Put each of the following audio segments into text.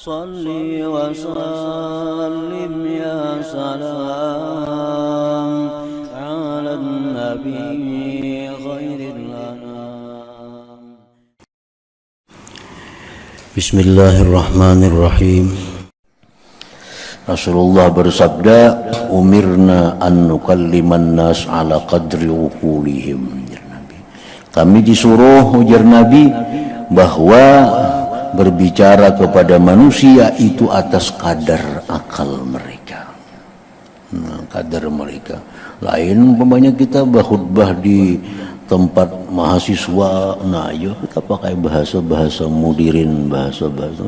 Salli wa sallim ya salam ala nabi khairil anam. Bismillahirrahmanirrahim. Rasulullah bersabda, umirna an nukalliman nas ala qadri uqulihim. Kami disuruh, ujar Nabi, bahwa berbicara kepada manusia itu atas kadar akal mereka. Kadar mereka. Lain umpamanya kita berkhutbah di tempat mahasiswa, nah ayo kita pakai bahasa-bahasa mudirin, bahasa-bahasa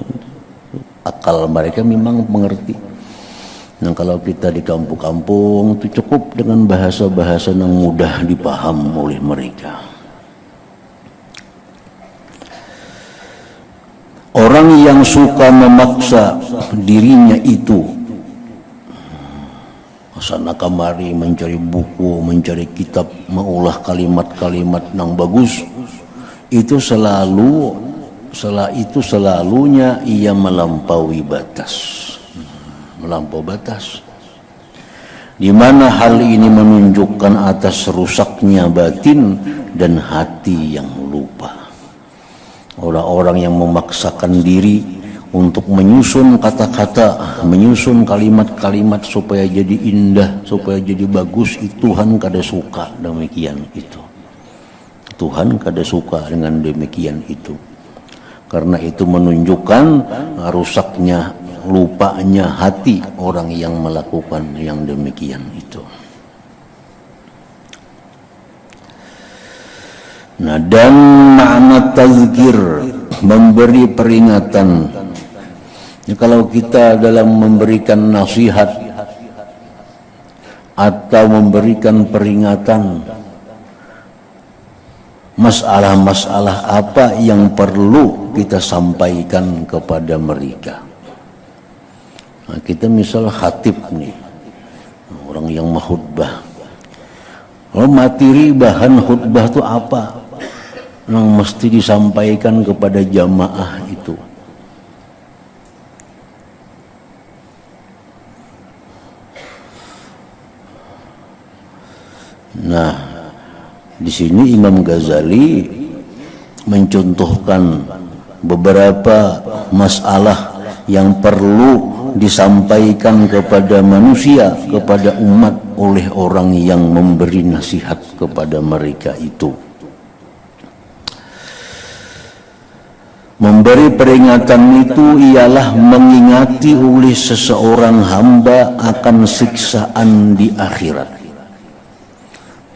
akal mereka memang mengerti. Nah kalau kita di kampung-kampung itu cukup dengan bahasa-bahasa yang mudah dipaham oleh mereka. Orang yang suka memaksa dirinya itu sana kamari mencari buku, mencari kitab, mengolah kalimat-kalimat yang bagus, itu selalunya ia melampaui batas. Melampaui batas. Di mana hal ini menunjukkan atas rusaknya batin dan hati yang lupa. Orang-orang yang memaksakan diri untuk menyusun kata-kata, menyusun kalimat-kalimat supaya jadi indah, supaya jadi bagus, Tuhan kada suka demikian itu. Tuhan kada suka dengan demikian itu. Karena itu menunjukkan rusaknya, lupanya hati orang yang melakukan yang demikian itu. Nah, dan makna tazkir, memberi peringatan. Ya, kalau kita dalam memberikan nasihat atau memberikan peringatan, masalah-masalah apa yang perlu kita sampaikan kepada mereka. Nah, kita misal khatib nih, orang yang khutbah. Materi bahan khutbah itu apa? Yang mesti disampaikan kepada jamaah itu. Nah, di sini Imam Ghazali mencontohkan beberapa masalah yang perlu disampaikan kepada manusia, kepada umat oleh orang yang memberi nasihat kepada mereka itu. Memberi peringatan itu ialah mengingati oleh seseorang hamba akan siksaan di akhirat.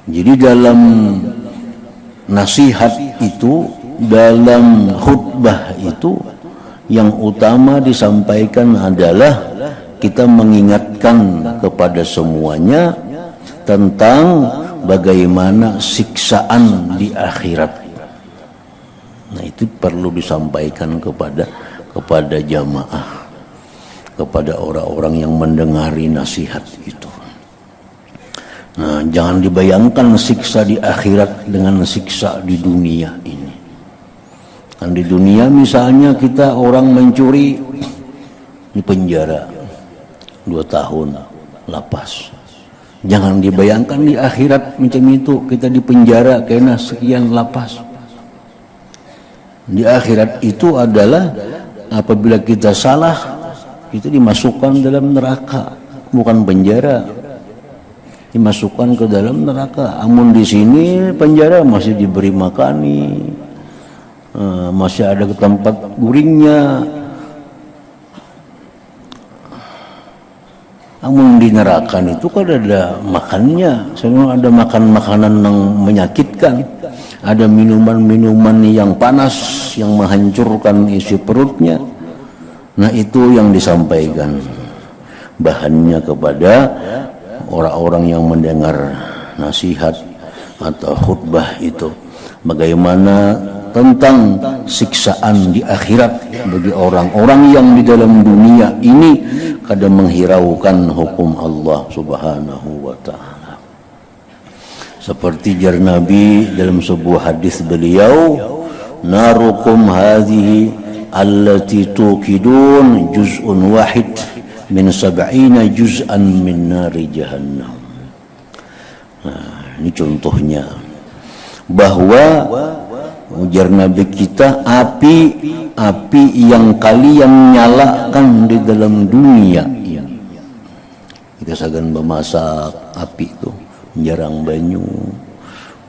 Jadi dalam nasihat itu, dalam khutbah itu, yang utama disampaikan adalah kita mengingatkan kepada semuanya tentang bagaimana siksaan di akhirat. Nah, itu perlu disampaikan kepada jamaah, kepada orang-orang yang mendengari nasihat itu. Nah, jangan dibayangkan siksa di akhirat dengan siksa di dunia ini. Kan di dunia misalnya kita orang mencuri di penjara 2 tahun lapas. Jangan dibayangkan di akhirat macam itu, kita di penjara kena sekian lapas. Di akhirat itu adalah apabila kita salah, kita dimasukkan dalam neraka, bukan penjara. Dimasukkan ke dalam neraka. Amun di sini penjara masih diberi makani, masih ada tempat guringnya. Amun di neraka itu kan ada makannya, semua ada makan-makanan yang menyakitkan, ada minuman-minuman yang panas yang menghancurkan isi perutnya. Nah, itu yang disampaikan bahannya kepada orang-orang yang mendengar nasihat atau khutbah itu. Bagaimana tentang siksaan di akhirat bagi orang-orang yang di dalam dunia ini kadang menghiraukan hukum Allah Subhanahu wa ta'ala. Seperti jar Nabi dalam sebuah hadis beliau, narukum hadhihi allati tuqidun juz'un wahid min 70 juz'an min nari jahannam. Nah, ini contohnya bahwa ujar Nabi kita, api yang kalian nyalakan di dalam dunia ini, kita sagan memasak api itu jarang banyu.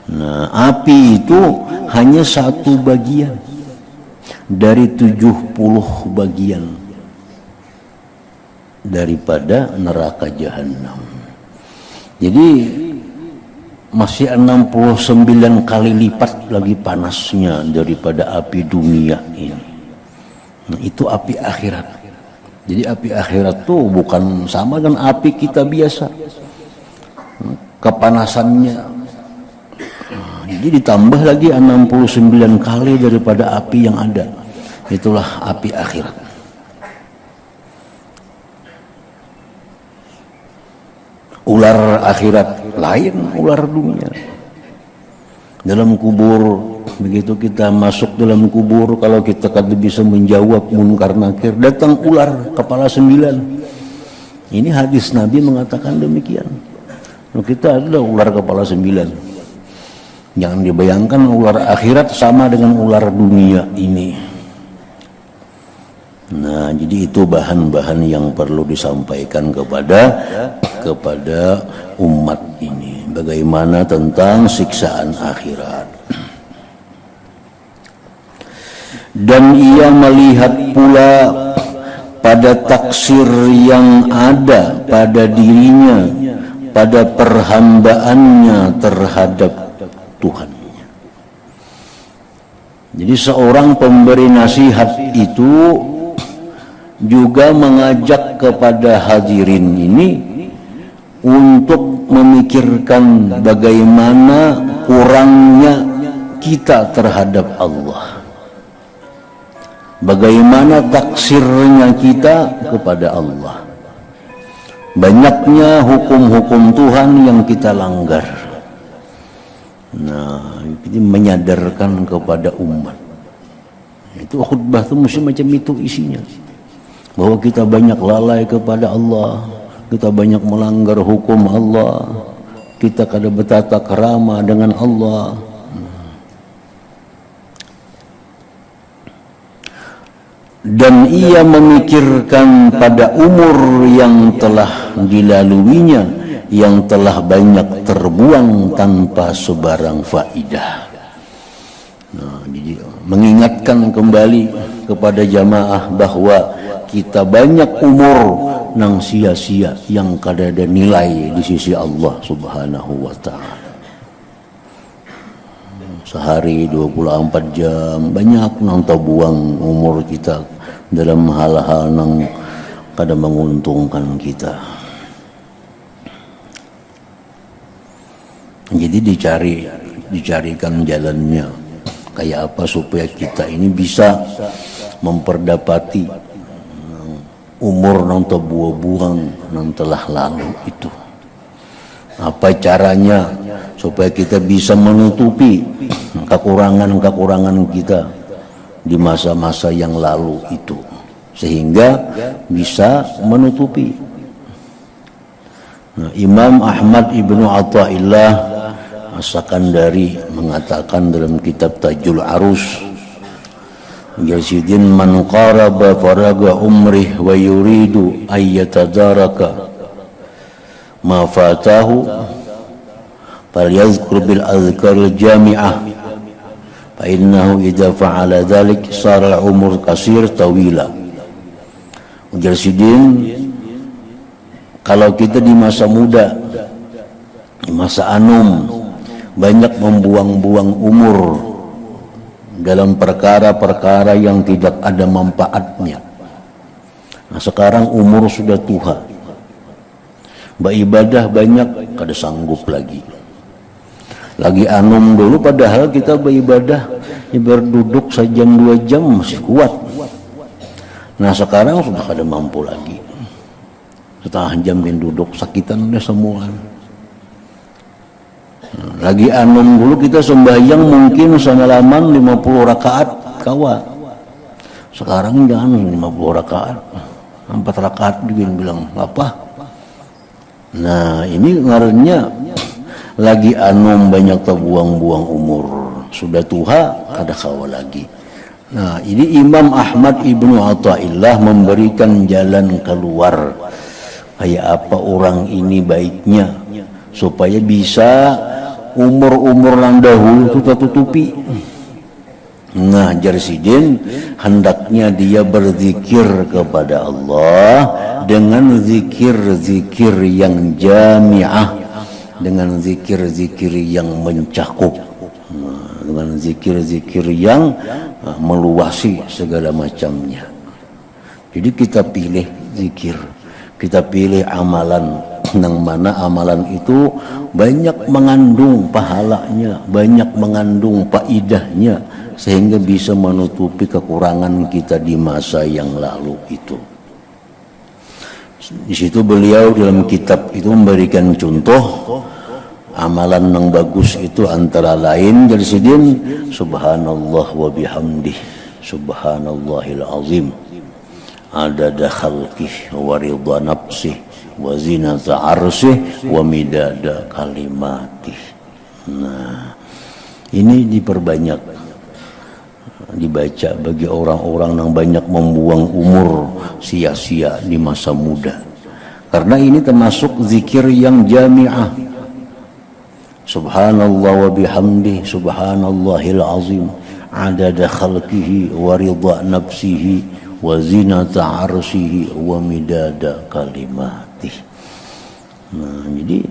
Nah, api itu hanya satu bagian dari 70 bagian daripada neraka jahanam. Jadi masih 69 kali lipat lagi panasnya daripada api dunia ini. Nah, itu api akhirat. Jadi api akhirat tuh bukan sama dengan api kita biasa. Kepanasannya jadi ditambah lagi 69 kali daripada api yang ada. Itulah api akhirat. Ular akhirat lain ular dunia. Dalam kubur, begitu kita masuk dalam kubur, kalau kita kada bisa menjawab munkar nakir, datang ular kepala 9. Ini hadis Nabi mengatakan demikian. Kita adalah ular kepala 9. Jangan dibayangkan ular akhirat sama dengan ular dunia ini. Nah, jadi itu bahan-bahan yang perlu disampaikan kepada umat ini. Bagaimana tentang siksaan akhirat. Dan ia melihat pula pada taksir yang ada pada dirinya, pada perhambaannya terhadap Tuhannya. Jadi seorang pemberi nasihat itu juga mengajak kepada hadirin ini untuk memikirkan bagaimana kurangnya kita terhadap Allah, bagaimana taksirnya kita kepada Allah, banyaknya hukum-hukum Tuhan yang kita langgar. Nah, ini menyadarkan kepada umat. Itu khutbah itu mesti macam itu isinya, bahwa kita banyak lalai kepada Allah, kita banyak melanggar hukum Allah, kita kada bertata krama dengan Allah. Dan ia memikirkan pada umur yang telah dilaluinya, yang telah banyak terbuang tanpa sebarang faidah. Nah, jadi mengingatkan kembali kepada jamaah bahwa kita banyak umur nang sia-sia yang kada ada nilai di sisi Allah Subhanahu wa taala. Sehari 24 jam banyak nang terbuang umur kita dalam hal-hal nang kada menguntungkan kita. Jadi dicarikan jalannya kayak apa supaya kita ini bisa memperdapati umur nang terbuang nang telah lalu itu. Apa caranya supaya kita bisa menutupi kekurangan-kekurangan kita di masa-masa yang lalu itu, sehingga bisa menutupi. Nah, Imam Ahmad ibnu Athaillah As-Sakandari mengatakan dalam kitab Tajul Arus, Yazidin man qaraba faraga umrih wa yuridu ayyatadaraka ma fatahu falyazkur bil azkaril jami'ah fa innahu idza fa'ala dhalik sara umur kasir tawila. Yazidin, kalau kita di masa muda, di masa anum, banyak membuang-buang umur dalam perkara-perkara yang tidak ada manfaatnya. Nah, sekarang umur sudah tua, beribadah banyak kada sanggup lagi anum dulu, padahal kita beribadah berduduk sejam 2 jam masih kuat. Nah, sekarang sudah kada mampu lagi, setengah jam duduk sakitan udah semua. Lagi anum dulu kita sembahyang mungkin semalaman 50 rakaat kawa. Sekarang jangan 50 rakaat, 4 rakaat juga bilang apa. Nah ini ngarannya lagi anom banyak terbuang-buang umur, sudah tua kada kawa lagi. Nah ini Imam Ahmad Ibnu Athaillah memberikan jalan keluar kayak apa orang ini baiknya supaya bisa umur-umur yang dahulu itu tertutupi. Nah Jarsidin hendaknya dia berzikir kepada Allah dengan zikir-zikir yang jami'ah, dengan zikir-zikir yang mencakup, dengan zikir-zikir yang meluasi segala macamnya. Jadi kita pilih zikir, kita pilih amalan yang mana amalan itu banyak mengandung pahalanya, banyak mengandung faidahnya, sehingga bisa menutupi kekurangan kita di masa yang lalu itu. Di situ beliau dalam kitab itu memberikan contoh amalan yang bagus itu antara lain Jarsidin subhanallah wa bihamdih subhanallahil azim adada khalqih wa ridha nafsih wa zinata arsyih wa midada kalimatih. Nah ini diperbanyak dibaca bagi orang-orang yang banyak membuang umur sia-sia di masa muda, karena ini termasuk zikir yang jami'ah. Subhanallah wa bihamdi subhanallahil azim adada khalqihi wa ridha nafsihi wa zinata arsyihi wa midada kalimatih. Nah jadi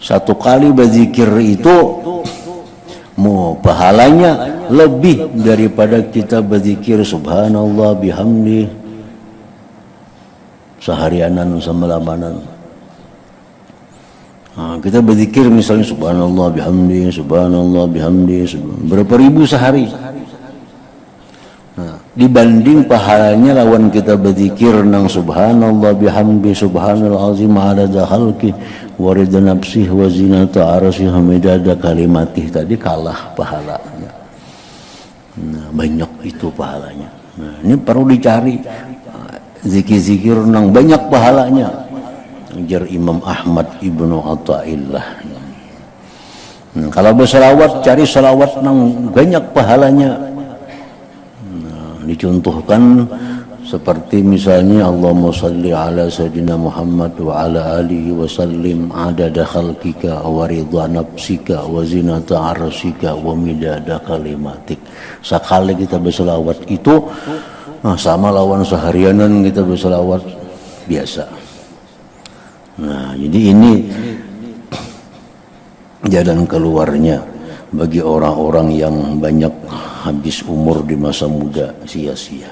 satu kali berzikir itu mau pahalanya lebih daripada kita berzikir subhanallah bihamdi seharianan semalaman. Nah, kita berzikir misalnya subhanallah bihamdi berapa ribu sehari. Nah, dibanding pahalanya lawan kita berzikir nang subhanallah bihamdi subhanal azim adada khalqi wa ridha nafsih wa zinata arsyih midada kalimatih, tadi kalah pahalanya. Nah, banyak itu pahalanya. Nah, ini perlu dicari zikir-zikir nang banyak pahalanya. Ujar Imam Ahmad Ibnu Athaillah. Nah, kalau berselawat cari selawat nang banyak pahalanya. Nah, dicontohkan seperti misalnya Allahumma salli ala sayyidina Muhammad wa ala alihi wa sallim adada khalqika wa ridha nafsika wa zinata arsyika wa midada kalimatik. Sekali kita berselawat itu sama lawan seharianan kita berselawat biasa. Nah jadi ini jalan keluarnya bagi orang-orang yang banyak habis umur di masa muda sia-sia.